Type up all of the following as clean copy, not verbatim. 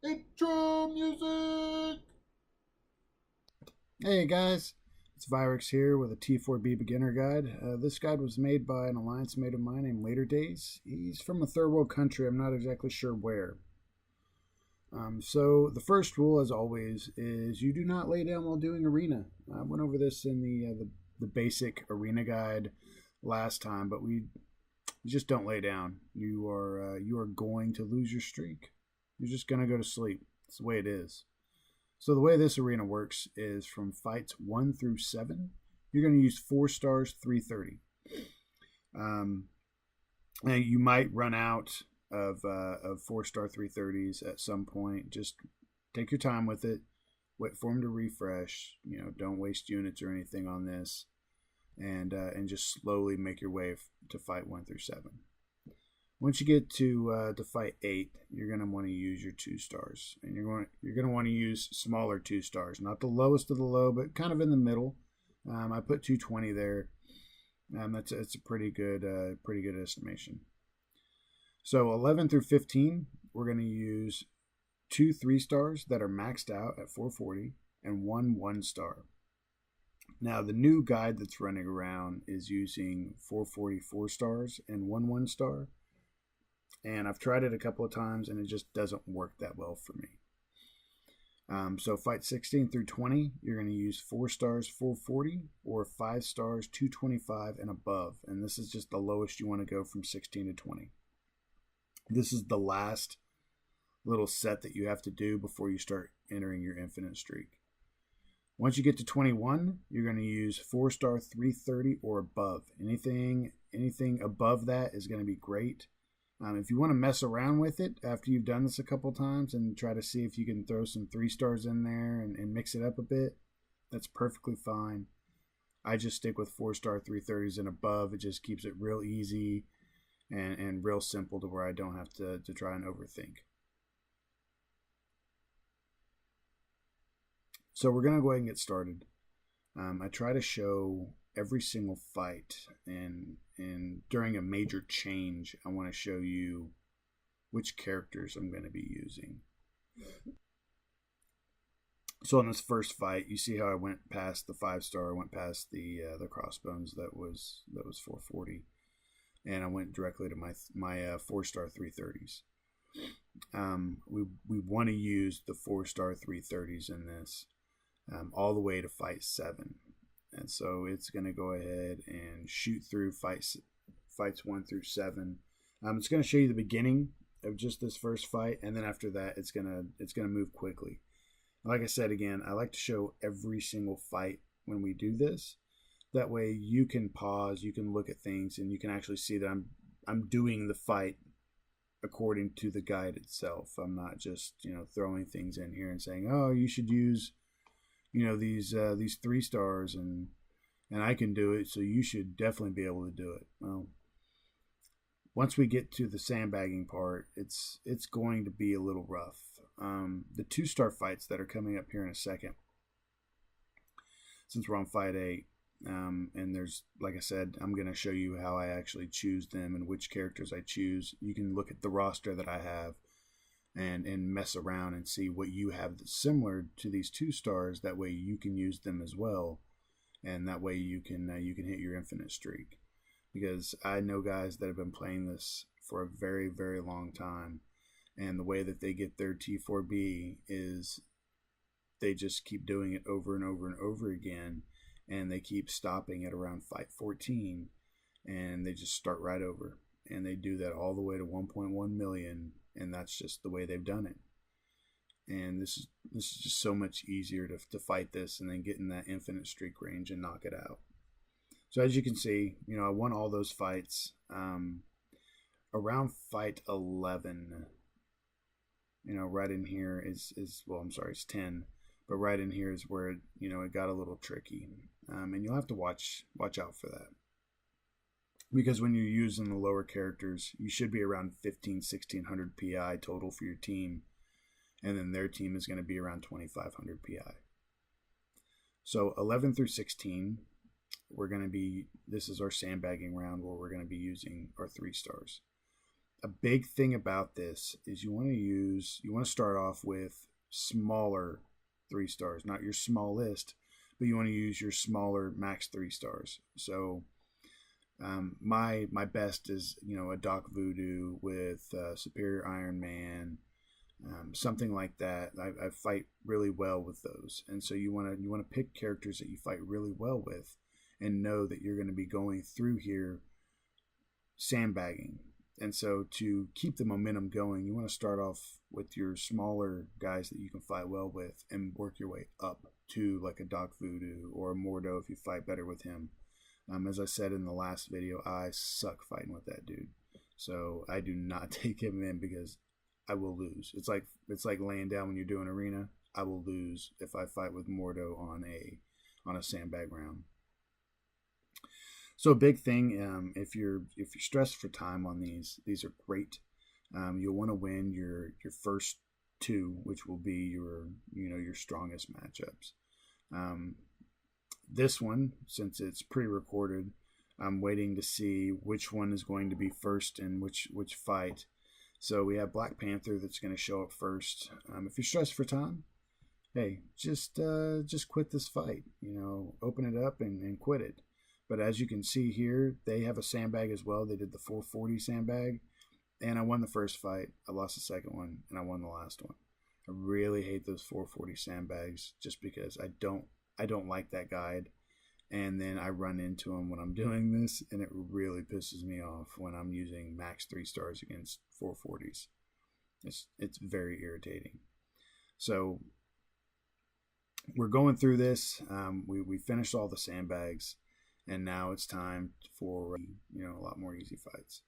Intro music! Hey guys, it's Virex here with a T4B beginner guide. This guide was made by an alliance mate of mine named Later Days. He's from a third world country, I'm not exactly sure where. So the first rule, as always, is you do not lay down while doing arena. I went over this in the basic arena guide last time, but you just don't lay down. You are going to lose your streak. You're just gonna go to sleep. It's the way it is. So the way this arena works is from fights 1 through 7, you're going to use 4 stars 330. And you might run out of 4-star 330s at some point. Just take your time with it. Wait for them to refresh. Don't waste units or anything on this, and just slowly make your way to fight 1 through 7. Once you get to fight 8, you're going to want to use your 2 stars, and you're going to want to use smaller 2 stars, not the lowest of the low, but kind of in the middle. I put 220 there. That's a pretty good estimation. So 11 through 15, we're going to use 2 3 stars that are maxed out at 440 and 1 1 star. Now the new guide that's running around is using 440 4 stars and 1 1 star. And I've tried it a couple of times and it just doesn't work that well for me. So fight 16 through 20, you're going to use 4 stars 440 or 5 stars 225 and above. And this is just the lowest you want to go from 16 to 20. This is the last little set that you have to do before you start entering your infinite streak. Once you get to 21, you're going to use 4 star 330 or above. Anything above that is going to be great. If you want to mess around with it after you've done this a couple times and try to see if you can throw some 3 stars in there and mix it up a bit, that's perfectly fine. I just stick with 4 star 330s and above. It just keeps it real easy and real simple to where I don't have to try and overthink. So we're going to go ahead and get started. I try to show every single fight, and during a major change, I want to show you which characters I'm going to be using. So in this first fight, you see how I went past the 5 star, I went past the crossbones that was 440, and I went directly to my 4 star 330s. We want to use the 4 star 330s in this all the way to fight 7. And so it's going to go ahead and shoot through fights 1 through 7. It's going to show you the beginning of just this first fight, and then after that, it's going to move quickly. Like I said again, I like to show every single fight when we do this. That way, you can pause, you can look at things, and you can actually see that I'm doing the fight according to the guide itself. I'm not just throwing things in here and saying, oh, you should use these 3 stars and I can do it, so you should definitely be able to do it. Well, once we get to the sandbagging part, it's going to be a little rough. The 2 star fights that are coming up here in a second, since we're on fight 8, and there's, like I said, I'm going to show you how I actually choose them and which characters I choose. You can look at the roster that I have and mess around and see what you have that's similar to these 2 stars. That way you can use them as well, and that way you can hit your infinite streak. Because I know guys that have been playing this for a very, very long time, and the way that they get their T4B is they just keep doing it over and over and over again, and they keep stopping at around fight 14, and they just start right over, and they do that all the way to 1.1 million. And that's just the way they've done it. And this is just so much easier to fight this and then get in that infinite streak range and knock it out. So as you can see, I won all those fights. Around fight 11, right in here is well, I'm sorry, it's 10, but right in here is where it got a little tricky, and you'll have to watch out for that. Because when you're using the lower characters, you should be around 1600 PI total for your team. And then their team is going to be around 2500 PI. So 11 through 16, this is our sandbagging round where we're going to be using our 3 stars. A big thing about this is you want to start off with smaller 3 stars, not your smallest, but you want to use your smaller max 3 stars. So my best is, a Doc Voodoo with Superior Iron Man, something like that. I fight really well with those, and so you want to pick characters that you fight really well with, and know that you're going to be going through here sandbagging. And so to keep the momentum going, you want to start off with your smaller guys that you can fight well with and work your way up to like a Doc Voodoo or a Mordo if you fight better with him. As I said in the last video, I suck fighting with that dude. So I do not take him in because I will lose. It's like laying down when you're doing arena. I will lose if I fight with Mordo on a sandbag round. So a big thing, if you're stressed for time on these are great. You'll want to win your first 2, which will be your strongest matchups. This one, since it's pre-recorded, I'm waiting to see which one is going to be first in which fight. So we have Black Panther that's going to show up first. If you're stressed for time, hey, just quit this fight. Open it up and quit it. But as you can see here, they have a sandbag as well. They did the 440 sandbag, and I won the first fight. I lost the second one, and I won the last one. I really hate those 440 sandbags just because I don't like that guide. And then I run into them when I'm doing this, and it really pisses me off when I'm using max 3 stars against 440s. It's very irritating. So we're going through this. We finished all the sandbags. And now it's time for, a lot more easy fights.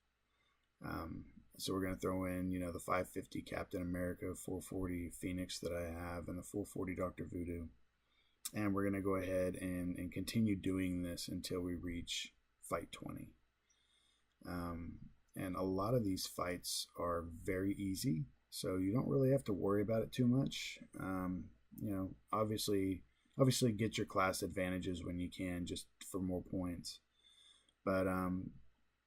So we're going to throw in, the 550 Captain America, 440 Phoenix that I have, and the 440 Dr. Voodoo. And we're going to go ahead and continue doing this until we reach fight 20. And a lot of these fights are very easy, so you don't really have to worry about it too much. Obviously get your class advantages when you can, just for more points. But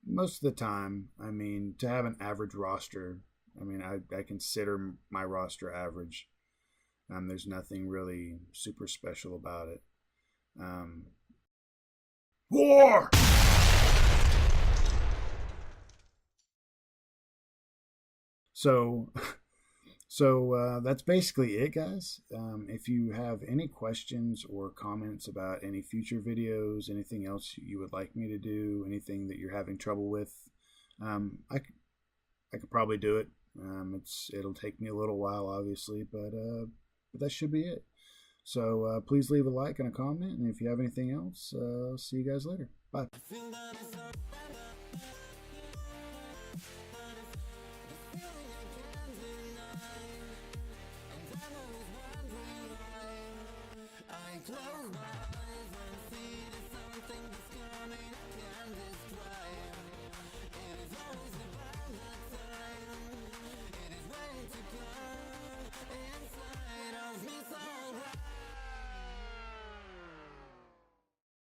most of the time, to have an average roster, I consider my roster average. There's nothing really super special about it. War! So that's basically it, guys. If you have any questions or comments about any future videos, anything else you would like me to do, anything that you're having trouble with, I could probably do it. It'll take me a little while, obviously, but that should be it. So please leave a like and a comment, and if you have anything else, I'll see you guys later. Bye.